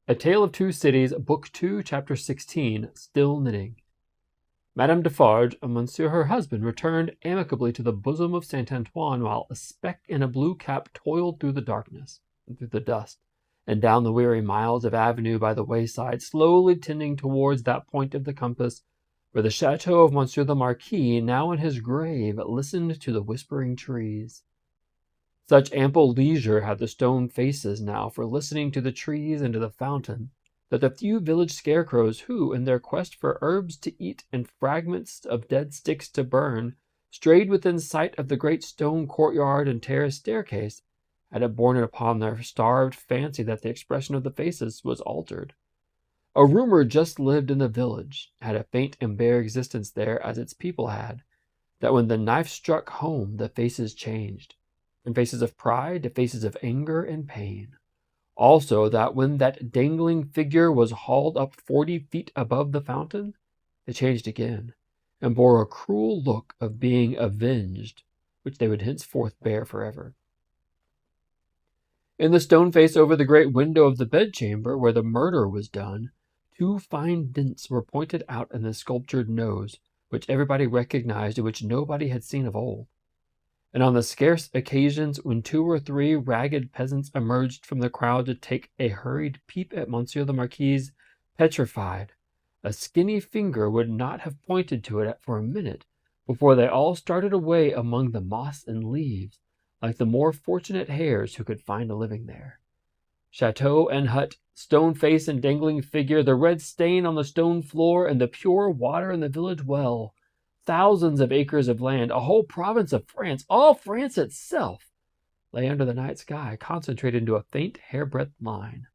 A Tale of Two Cities, Book 2, Chapter 16, Still Knitting. Madame Defarge and Monsieur her husband returned amicably to the bosom of Saint Antoine, while a speck in a blue cap toiled through the darkness and through the dust, and down the weary miles of avenue by the wayside, slowly tending towards that point of the compass where the chateau of Monsieur the Marquis, now in his grave, listened to the whispering trees. Such ample leisure had the stone faces now for listening to the trees and to the fountain, that the few village scarecrows who, in their quest for herbs to eat and fragments of dead sticks to burn, strayed within sight of the great stone courtyard and terrace staircase, had it borne it upon their starved fancy that the expression of the faces was altered. A rumor just lived in the village, had a faint and bare existence there as its people had, that when the knife struck home the faces changed, from faces of pride to faces of anger and pain. Also, that when that dangling figure was hauled up 40 feet above the fountain, they changed again, and bore a cruel look of being avenged, which they would henceforth bear forever. In the stone face over the great window of the bedchamber where the murder was done, 2 fine dents were pointed out in the sculptured nose, which everybody recognized and which nobody had seen of old. And on the scarce occasions when 2 or 3 ragged peasants emerged from the crowd to take a hurried peep at Monsieur the Marquis, petrified, a skinny finger would not have pointed to it for a minute before they all started away among the moss and leaves, like the more fortunate hares who could find a living there. Chateau and hut, stone face and dangling figure, the red stain on the stone floor, and the pure water in the village well, thousands of acres of land, a whole province of France, all France itself, lay under the night sky, concentrated into a faint hairbreadth line.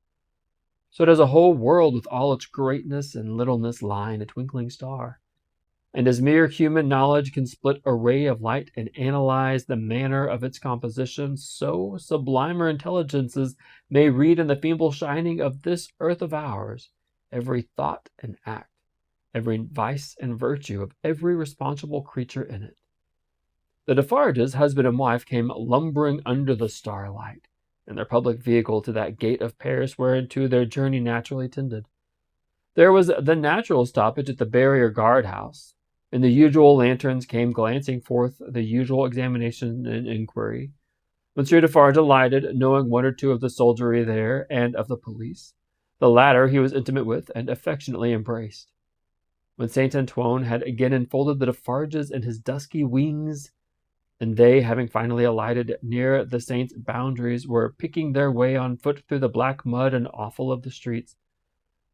So does a whole world with all its greatness and littleness lie in a twinkling star. And as mere human knowledge can split a ray of light and analyze the manner of its composition, so sublimer intelligences may read in the feeble shining of this earth of ours every thought and act, every vice and virtue of every responsible creature in it. The Defarges, husband and wife, came lumbering under the starlight in their public vehicle to that gate of Paris whereunto their journey naturally tended. There was the natural stoppage at the barrier guard-house, and the usual lanterns came glancing forth the usual examination and inquiry. Monsieur Defarge alighted, knowing 1 or 2 of the soldiery there and of the police. The latter he was intimate with and affectionately embraced. When Saint Antoine had again enfolded the Defarges in his dusky wings, and they, having finally alighted near the saint's boundaries, were picking their way on foot through the black mud and offal of the streets,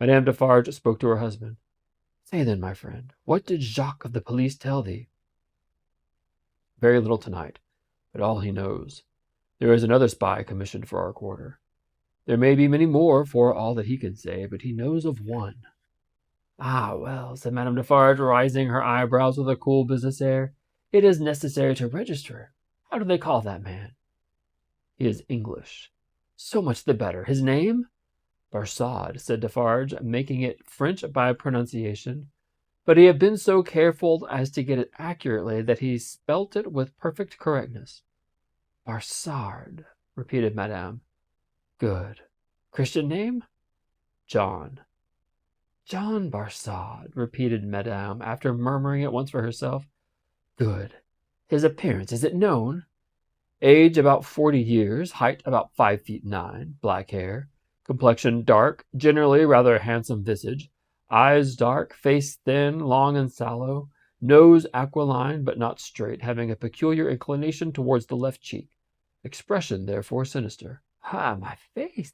Madame Defarge spoke to her husband. "Say then, my friend, what did Jacques of the police tell thee?" "Very little tonight, but all he knows. There is another spy commissioned for our quarter. There may be many more for all that he can say, but he knows of one." "Ah, well," said Madame Defarge, raising her eyebrows with a cool business air, "it is necessary to register him. How do they call that man?" "He is English." "So much the better. His name?" "Barsad," said Defarge, making it French by pronunciation, but he had been so careful as to get it accurately that he spelt it with perfect correctness. "Barsad," repeated Madame. "Good. Christian name?" "John." "John Barsad," repeated Madame, after murmuring it once for herself. "Good. His appearance, is it known?" "Age about 40 years, height about 5 feet 9, black hair, complexion dark, generally rather handsome visage, eyes dark, face thin, long and sallow, nose aquiline but not straight, having a peculiar inclination towards the left cheek, expression therefore sinister." "Ah, my faith!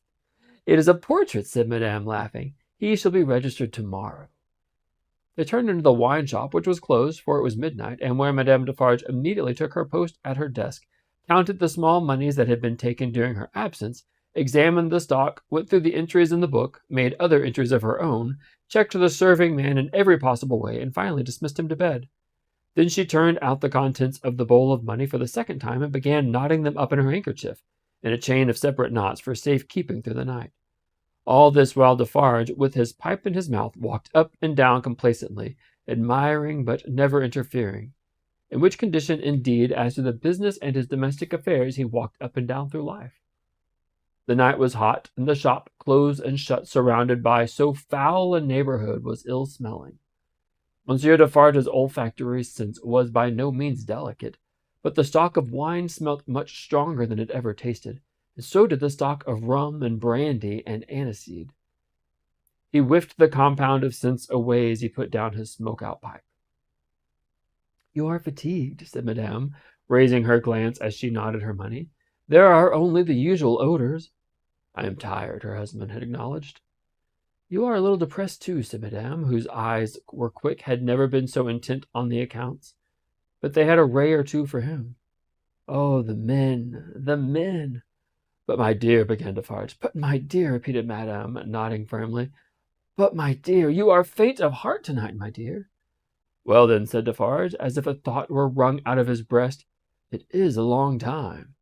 It is a portrait," said Madame, laughing. "He shall be registered tomorrow." They turned into the wine shop, which was closed, for it was midnight, and where Madame Defarge immediately took her post at her desk, counted the small moneys that had been taken during her absence, examined the stock, went through the entries in the book, made other entries of her own, checked the serving man in every possible way, and finally dismissed him to bed. Then she turned out the contents of the bowl of money for the second time and began knotting them up in her handkerchief, in a chain of separate knots for safe keeping through the night. All this while Defarge, with his pipe in his mouth, walked up and down complacently, admiring but never interfering, in which condition, indeed, as to the business and his domestic affairs, he walked up and down through life. The night was hot, and the shop, closed and shut, surrounded by so foul a neighborhood, was ill-smelling. Monsieur Defarge's olfactory sense was by no means delicate, but the stock of wine smelt much stronger than it ever tasted, and so did the stock of rum and brandy and aniseed. He whiffed the compound of scents away as he put down his smoke-out pipe. "You are fatigued," said Madame, raising her glance as she nodded her money. "There are only the usual odors." "I am tired," her husband had acknowledged. "You are a little depressed too," said Madame, whose eyes were quick, had never been so intent on the accounts. But they had a ray or two for him. "Oh, the men, the men!" "But my dear," began Defarge. "But my dear," repeated Madame, nodding firmly. "But my dear, you are faint of heart tonight, my dear." "Well then," said Defarge, as if a thought were wrung out of his breast, "it is a long time."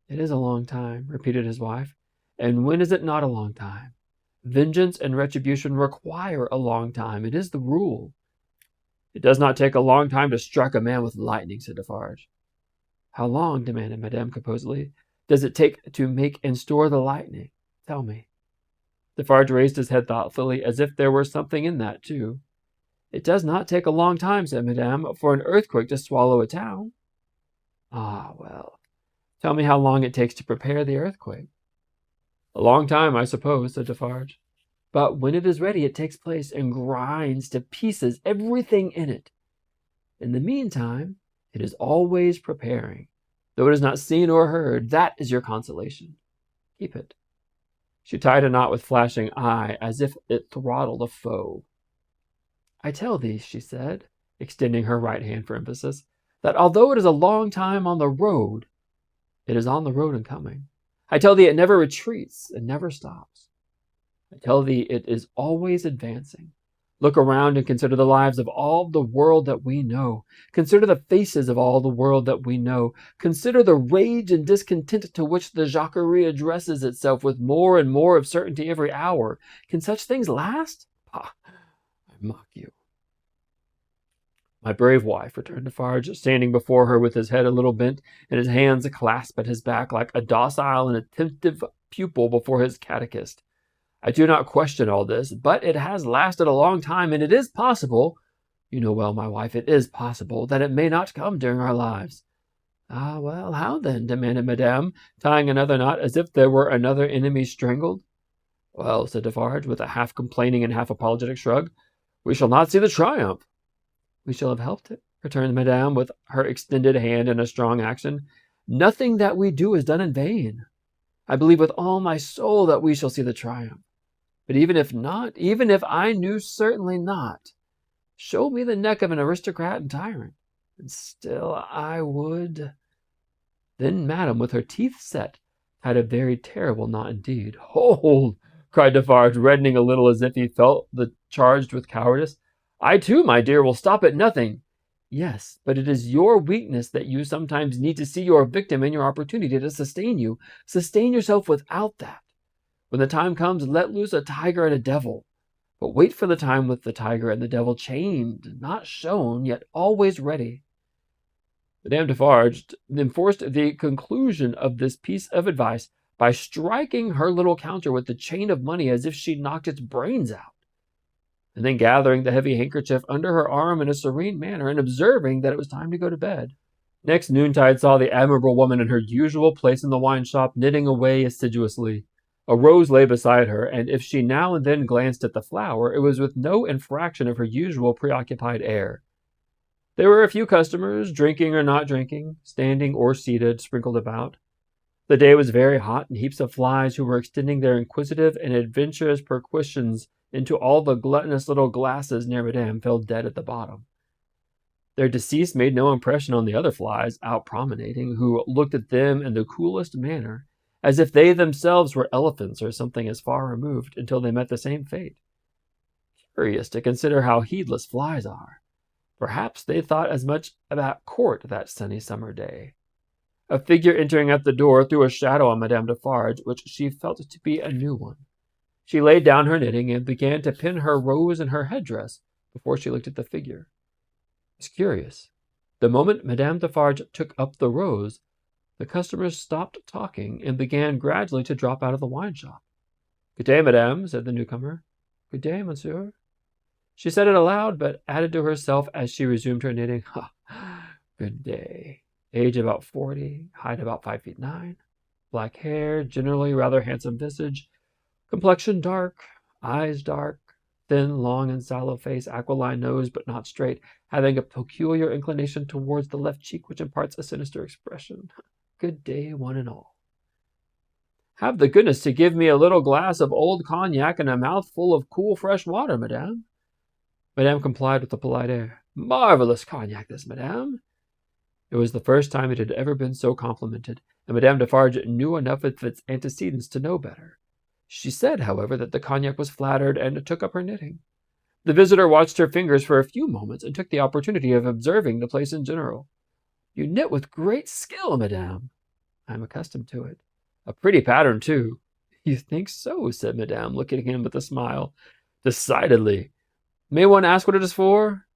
"It is a long time," repeated his wife. "And when is it not a long time? Vengeance and retribution require a long time. It is the rule." "It does not take a long time to strike a man with lightning," said Defarge. "How long," demanded Madame composedly, "does it take to make and store the lightning? Tell me." Defarge raised his head thoughtfully, as if there were something in that, too. "It does not take a long time," said Madame, "for an earthquake to swallow a town." "Ah, well, tell me how long it takes to prepare the earthquake." "A long time, I suppose," said Defarge. "But when it is ready, it takes place and grinds to pieces everything in it. In the meantime, it is always preparing, though it is not seen or heard. That is your consolation. Keep it." She tied a knot with flashing eye, as if it throttled a foe. "I tell thee," she said, extending her right hand for emphasis, "that although it is a long time on the road, it is on the road and coming. I tell thee it never retreats and never stops. I tell thee it is always advancing. Look around and consider the lives of all the world that we know. Consider the faces of all the world that we know. Consider the rage and discontent to which the Jacquerie addresses itself with more and more of certainty every hour. Can such things last? Pah! I mock you." "My brave wife," returned Defarge, standing before her with his head a little bent and his hands clasped at his back like a docile and attentive pupil before his catechist, "I do not question all this, but it has lasted a long time, and it is possible, you know well, my wife, it is possible, that it may not come during our lives." "Ah, well, how then?" demanded Madame, tying another knot as if there were another enemy strangled. "Well," said Defarge, with a half-complaining and half-apologetic shrug, "we shall not see the triumph." "We shall have helped it," returned Madame, with her extended hand in a strong action. "Nothing that we do is done in vain. I believe with all my soul that we shall see the triumph. But even if not, even if I knew certainly not, show me the neck of an aristocrat and tyrant, and still I would—" Then Madame, with her teeth set, tied a very terrible knot indeed. "Hold!" cried Defarge, reddening a little as if he felt charged with cowardice. "I too, my dear, will stop at nothing." "Yes, but it is your weakness that you sometimes need to see your victim and your opportunity to sustain you. Sustain yourself without that. When the time comes, let loose a tiger and a devil. But wait for the time with the tiger and the devil chained, not shown, yet always ready." Madame Defarge enforced the conclusion of this piece of advice by striking her little counter with the chain of money as if she knocked its brains out, and then gathering the heavy handkerchief under her arm in a serene manner, and observing that it was time to go to bed. Next noontide saw the admirable woman in her usual place in the wine shop, knitting away assiduously. A rose lay beside her, and if she now and then glanced at the flower, it was with no infraction of her usual preoccupied air. There were a few customers, drinking or not drinking, standing or seated, sprinkled about. The day was very hot, and heaps of flies who were extending their inquisitive and adventurous perquisitions into all the gluttonous little glasses near Madame fell dead at the bottom. Their decease made no impression on the other flies out promenading, who looked at them in the coolest manner, as if they themselves were elephants or something as far removed, until they met the same fate. Curious to consider how heedless flies are. Perhaps they thought as much about court that sunny summer day. A figure entering at the door threw a shadow on Madame Defarge, which she felt to be a new one. She laid down her knitting and began to pin her rose in her headdress before she looked at the figure. It was curious. The moment Madame Defarge took up the rose, The customers stopped talking and began gradually to drop out of the wine shop. "Good day, madame," said the newcomer. "Good day, monsieur." She said it aloud, but added to herself as she resumed her knitting, "Good day. Age about 40, height about 5'9", black hair, generally rather handsome visage, complexion dark, eyes dark, thin, long, and sallow face, aquiline nose, but not straight, having a peculiar inclination towards the left cheek, which imparts a sinister expression. Good day, one and all. Have the goodness to give me a little glass of old cognac and a mouthful of cool, fresh water, madame." Madame complied with a polite air. "Marvelous cognac, this, madame." It was the first time it had ever been so complimented, and Madame Defarge knew enough of its antecedents to know better. She said, however, that the cognac was flattered, and took up her knitting. The visitor watched her fingers for a few moments, and took the opportunity of observing the place in general. "You knit with great skill, madame." "I am accustomed to it." "A pretty pattern, too." "You think so?" said madame, looking at him with a smile. "Decidedly. May one ask what it is for?"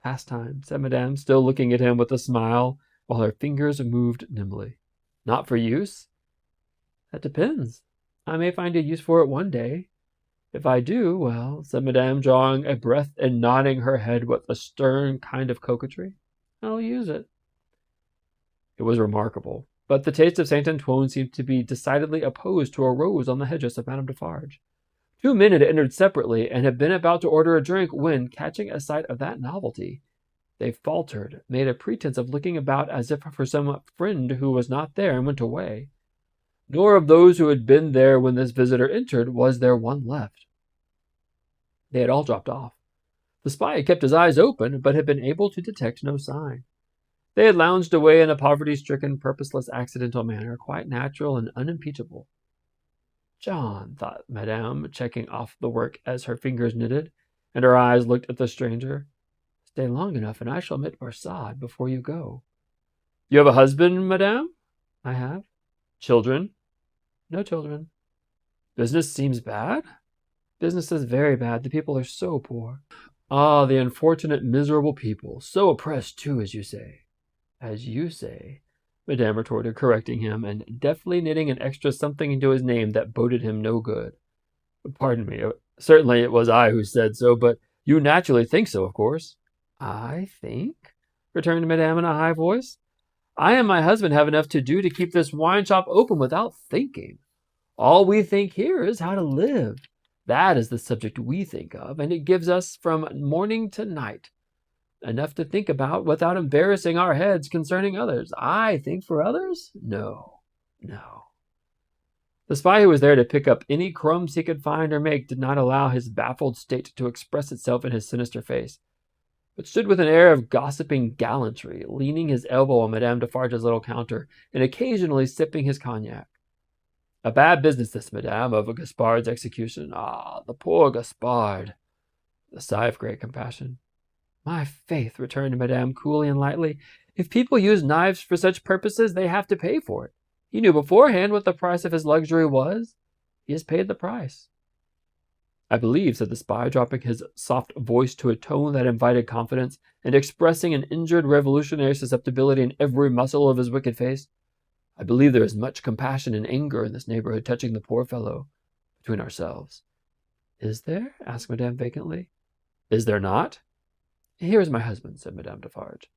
"Pastime," said madame, still looking at him with a smile, while her fingers moved nimbly. "Not for use?" "That depends. I may find a use for it one day. If I do, well," said madame, drawing a breath and nodding her head with a stern kind of coquetry, "I'll use it." It was remarkable, but the taste of Saint Antoine seemed to be decidedly opposed to a rose on the hedges of Madame Defarge. Two men had entered separately, and had been about to order a drink, when, catching a sight of that novelty, they faltered, made a pretense of looking about as if for some friend who was not there, and went away. Nor of those who had been there when this visitor entered was there one left. They had all dropped off. The spy had kept his eyes open, but had been able to detect no sign. They had lounged away in a poverty-stricken, purposeless, accidental manner, quite natural and unimpeachable. "John," thought madame, checking off the work as her fingers knitted, and her eyes looked at the stranger, "stay long enough, and I shall knit Marsade before you go." "You have a husband, madame?" "I have." "Children?" "No children." "Business seems bad?" "Business is very bad. The people are so poor." "Ah, the unfortunate, miserable people. So oppressed, too, as you say." "As you say," madame retorted, correcting him, and deftly knitting an extra something into his name that boded him no good. "Pardon me. Certainly it was I who said so, but you naturally think so, of course." "I think?" returned madame in a high voice. "I and my husband have enough to do to keep this wine shop open without thinking. All we think here is how to live. That is the subject we think of, and it gives us from morning to night enough to think about without embarrassing our heads concerning others. I think for others? No, no." The spy, who was there to pick up any crumbs he could find or make, did not allow his baffled state to express itself in his sinister face, but stood with an air of gossiping gallantry, leaning his elbow on Madame Defarge's little counter, and occasionally sipping his cognac. "A bad business this, madame, of Gaspard's execution. Ah, the poor Gaspard!" A sigh of great compassion. "My faith," returned madame coolly and lightly, "if people use knives for such purposes, they have to pay for it. He knew beforehand what the price of his luxury was. He has paid the price." "I believe," said the spy, dropping his soft voice to a tone that invited confidence, and expressing an injured revolutionary susceptibility in every muscle of his wicked face, "I believe there is much compassion and anger in this neighborhood touching the poor fellow. Between ourselves." "Is there?" asked madame vacantly. "Is there not?" "Here is my husband," said Madame Defarge.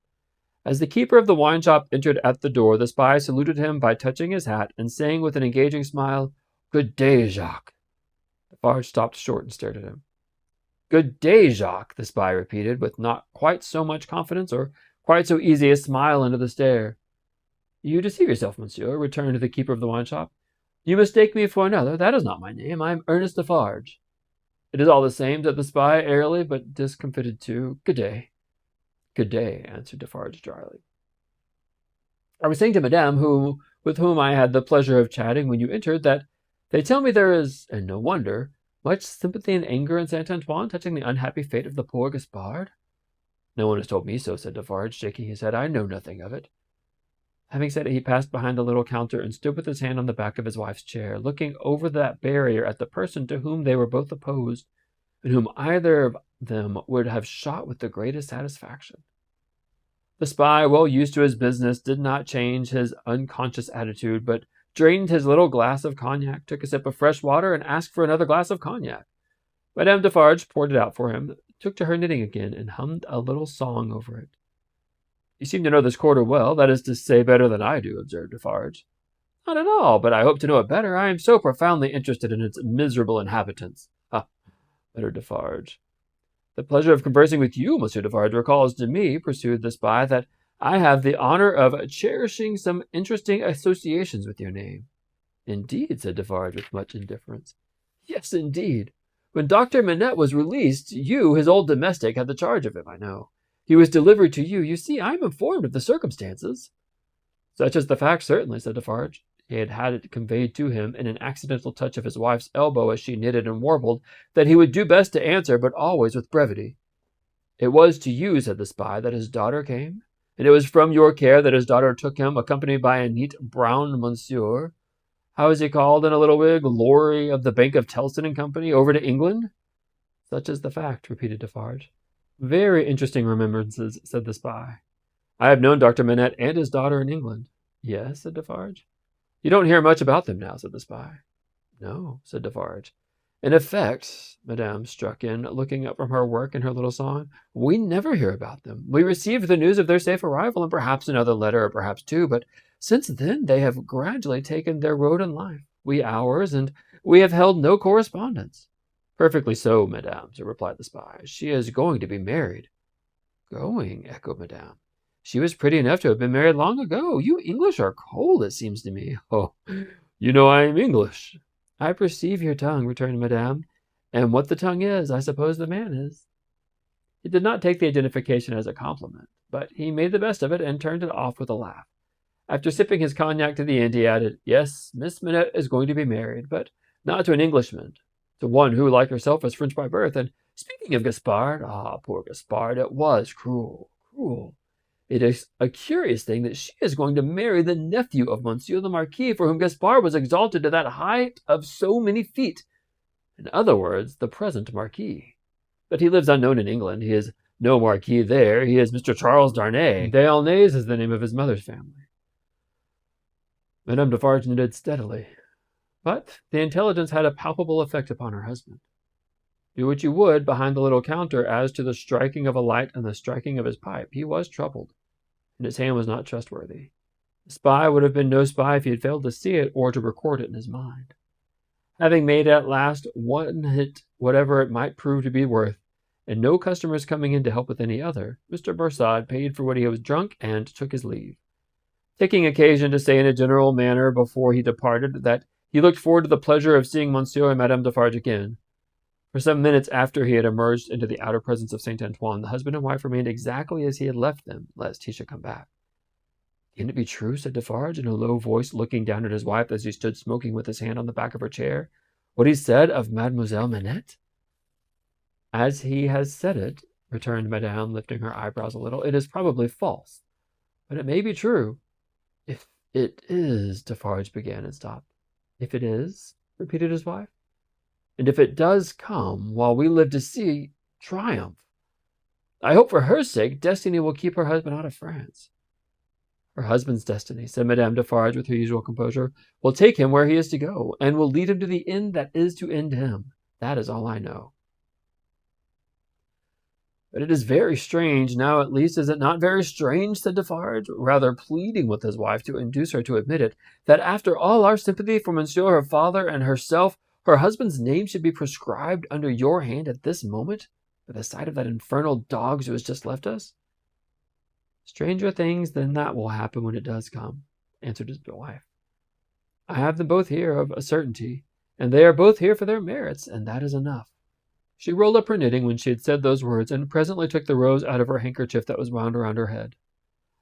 As the keeper of the wine shop entered at the door, the spy saluted him by touching his hat, and saying with an engaging smile, "Good day, Jacques." Defarge stopped short and stared at him. "Good day, Jacques," the spy repeated, with not quite so much confidence or quite so easy a smile under the stare. "You deceive yourself, monsieur," returned the keeper of the wine shop. "You mistake me for another. That is not my name. I am Ernest Defarge." "It is all the same," said the spy, airily, but discomfited too. "Good day." "Good day," answered Defarge dryly. "I was saying to madame, with whom I had the pleasure of chatting when you entered, that they tell me there is, and no wonder, much sympathy and anger in Saint Antoine touching the unhappy fate of the poor Gaspard." "No one has told me so," said Defarge, shaking his head. "I know nothing of it." Having said it, he passed behind the little counter and stood with his hand on the back of his wife's chair, looking over that barrier at the person to whom they were both opposed, and whom either of them would have shot with the greatest satisfaction. The spy, well used to his business, did not change his unconscious attitude, but drained his little glass of cognac, took a sip of fresh water, and asked for another glass of cognac. Madame Defarge poured it out for him, took to her knitting again, and hummed a little song over it. "You seem to know this quarter well, that is to say, better than I do," observed Defarge. "Not at all, but I hope to know it better. I am so profoundly interested in its miserable inhabitants." "Ah," muttered Defarge. "The pleasure of conversing with you, Monsieur Defarge, recalls to me," pursued the spy, "that I have the honor of cherishing some interesting associations with your name." "Indeed," said Defarge, with much indifference. "Yes, indeed. When Dr. Manette was released, you, his old domestic, had the charge of him, I know. He was delivered to you. You see, I am informed of the circumstances." "Such is the fact, certainly," said Defarge. He had had it conveyed to him in an accidental touch of his wife's elbow as she knitted and warbled that he would do best to answer, but always with brevity. "It was to you," said the spy, "that his daughter came, and it was from your care that his daughter took him, accompanied by a neat brown monsieur. How is he called in a little wig? Lorry of the Bank of Tellson and Company, over to England?" "Such is the fact," repeated Defarge. "Very interesting remembrances," said the spy. "I have known Dr. Manette and his daughter in England." "Yes," said Defarge. "You don't hear much about them now," said the spy. "No," said Defarge. "In effect," Madame struck in, looking up from her work and her little song, "we never hear about them. We received the news of their safe arrival, and perhaps another letter, or perhaps two, but since then they have gradually taken their road in life, we ours, and we have held no correspondence." "Perfectly so, Madame," replied the spy. "She is going to be married." "Going?" echoed Madame. "She was pretty enough to have been married long ago. You English are cold, it seems to me." "Oh, you know I am English." "I perceive your tongue," returned Madame, "and what the tongue is, I suppose the man is." He did not take the identification as a compliment, but he made the best of it and turned it off with a laugh. After sipping his cognac to the end, he added, "Yes, Miss Manette is going to be married, but not to an Englishman, to one who, like herself, is French by birth. And speaking of Gaspard, poor Gaspard, it was cruel, cruel. It is a curious thing that she is going to marry the nephew of Monsieur the Marquis, for whom Gaspard was exalted to that height of so many feet. In other words, the present Marquis. But he lives unknown in England. He is no Marquis there. He is Mr. Charles Darnay. D'Aulnays is the name of his mother's family." Madame Defarge knitted steadily, but the intelligence had a palpable effect upon her husband. Do what you would behind the little counter as to the striking of a light and the striking of his pipe, he was troubled, and his hand was not trustworthy. The spy would have been no spy if he had failed to see it or to record it in his mind. Having made at last one hit, whatever it might prove to be worth, and no customers coming in to help with any other, Mr. Bursad paid for what he was drunk and took his leave, taking occasion to say in a general manner before he departed that he looked forward to the pleasure of seeing Monsieur and Madame Defarge again. For some minutes after he had emerged into the outer presence of Saint Antoine, the husband and wife remained exactly as he had left them, lest he should come back. "Can it be true," said Defarge in a low voice, looking down at his wife as he stood smoking with his hand on the back of her chair, "what he said of Mademoiselle Manette?" "As he has said it," returned Madame, lifting her eyebrows a little, "it is probably false, but it may be true." "If it is," Defarge began and stopped. "If it is?" repeated his wife. "And if it does come while we live to see triumph, I hope for her sake destiny will keep her husband out of France." "Her husband's destiny," said Madame Defarge with her usual composure, "will take him where he is to go, and will lead him to the end that is to end him. That is all I know." "But it is very strange, now at least, is it not very strange," said Defarge, rather pleading with his wife to induce her to admit it, "that after all our sympathy for Monsieur her father and herself, her husband's name should be prescribed under your hand at this moment, by the side of that infernal dog who has just left us?" "Stranger things than that will happen when it does come," answered his wife. "I have them both here of a certainty, and they are both here for their merits, and that is enough." She rolled up her knitting when she had said those words, and presently took the rose out of her handkerchief that was wound around her head.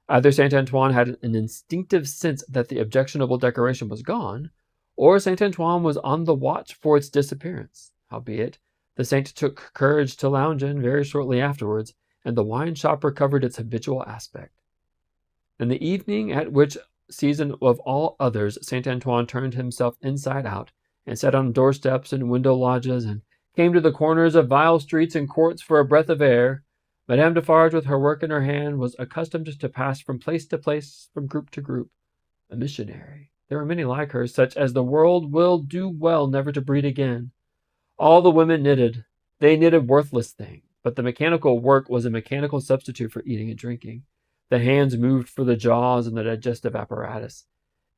Either Saint Antoine had an instinctive sense that the objectionable decoration was gone, or Saint Antoine was on the watch for its disappearance. Howbeit, the saint took courage to lounge in very shortly afterwards, and the wine shop recovered its habitual aspect. In the evening, at which season of all others Saint Antoine turned himself inside out, and sat on doorsteps and window lodges, and came to the corners of vile streets and courts for a breath of air, Madame Defarge, with her work in her hand, was accustomed to pass from place to place, from group to group. A missionary. There were many like her, such as the world will do well never to breed again. All the women knitted. They knitted worthless things, but the mechanical work was a mechanical substitute for eating and drinking. The hands moved for the jaws and the digestive apparatus.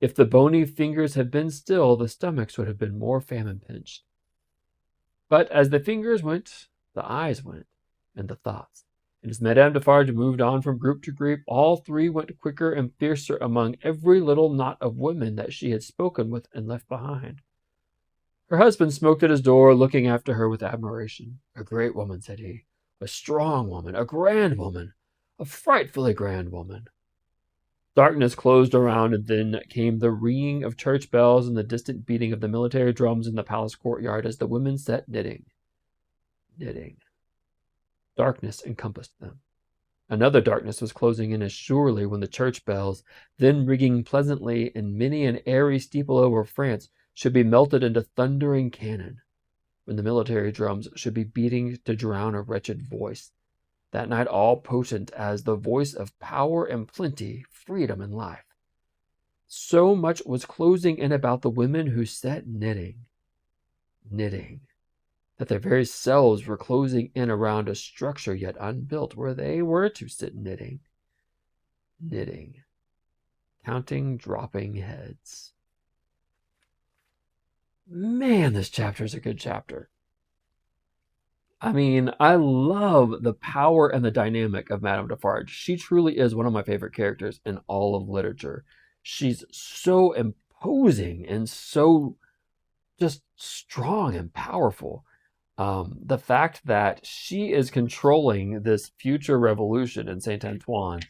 If the bony fingers had been still, the stomachs would have been more famine-pinched. But as the fingers went, the eyes went, and the thoughts. And as Madame Defarge moved on from group to group, all three went quicker and fiercer among every little knot of women that she had spoken with and left behind. Her husband smoked at his door, looking after her with admiration. A great woman, said he. A strong woman, a grand woman, a frightfully grand woman. Darkness closed around, and then came the ringing of church bells and the distant beating of the military drums in the palace courtyard as the women sat knitting. Knitting. Darkness encompassed them. Another darkness was closing in as surely when the church bells, then ringing pleasantly in many an airy steeple over France, should be melted into thundering cannon, when the military drums should be beating to drown a wretched voice, that night all potent as the voice of power and plenty, freedom and life. So much was closing in about the women who sat knitting, that their very selves were closing in around a structure yet unbuilt where they were to sit knitting, counting dropping heads. Man, this chapter is a good chapter. I mean, I love the power and the dynamic of Madame Defarge. She truly is one of my favorite characters in all of literature. She's so imposing and so just strong and powerful. The fact that she is controlling this future revolution in Saint Antoine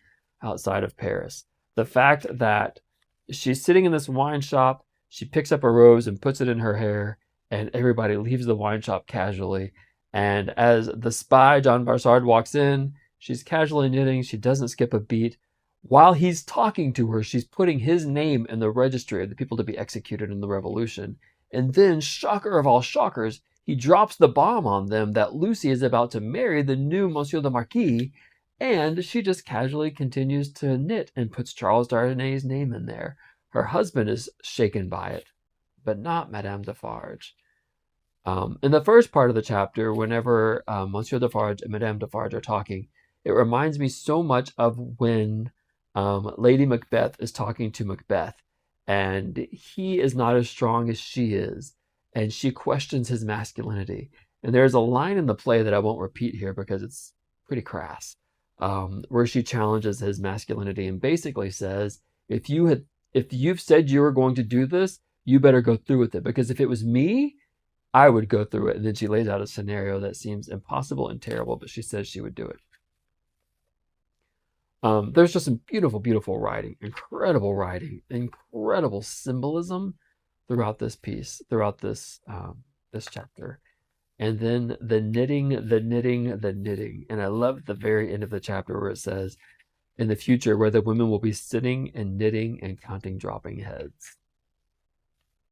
outside of Paris. The fact that she's sitting in this wine shop, she picks up a rose and puts it in her hair, and everybody leaves the wine shop casually. And as the spy, John Barsard, walks in, she's casually knitting. She doesn't skip a beat. While he's talking to her, she's putting his name in the registry of the people to be executed in the revolution. And then, shocker of all shockers, he drops the bomb on them that Lucy is about to marry the new Monsieur the Marquis, and she just casually continues to knit and puts Charles Darnay's name in there. Her husband is shaken by it, but not Madame Defarge. In the first part of the chapter, whenever Monsieur Defarge and Madame Defarge are talking, it reminds me so much of when Lady Macbeth is talking to Macbeth, and he is not as strong as she is, and she questions his masculinity. And there's a line in the play that I won't repeat here because it's pretty crass, where she challenges his masculinity and basically says, if you've said you were going to do this, you better go through with it, because if it was me, I would go through it. And then she lays out a scenario that seems impossible and terrible, but she says she would do it. There's just some beautiful, beautiful writing, incredible symbolism throughout this piece, throughout this chapter. And then the knitting. And I love the very end of the chapter where it says, in the future, where the women will be sitting and knitting and counting dropping heads.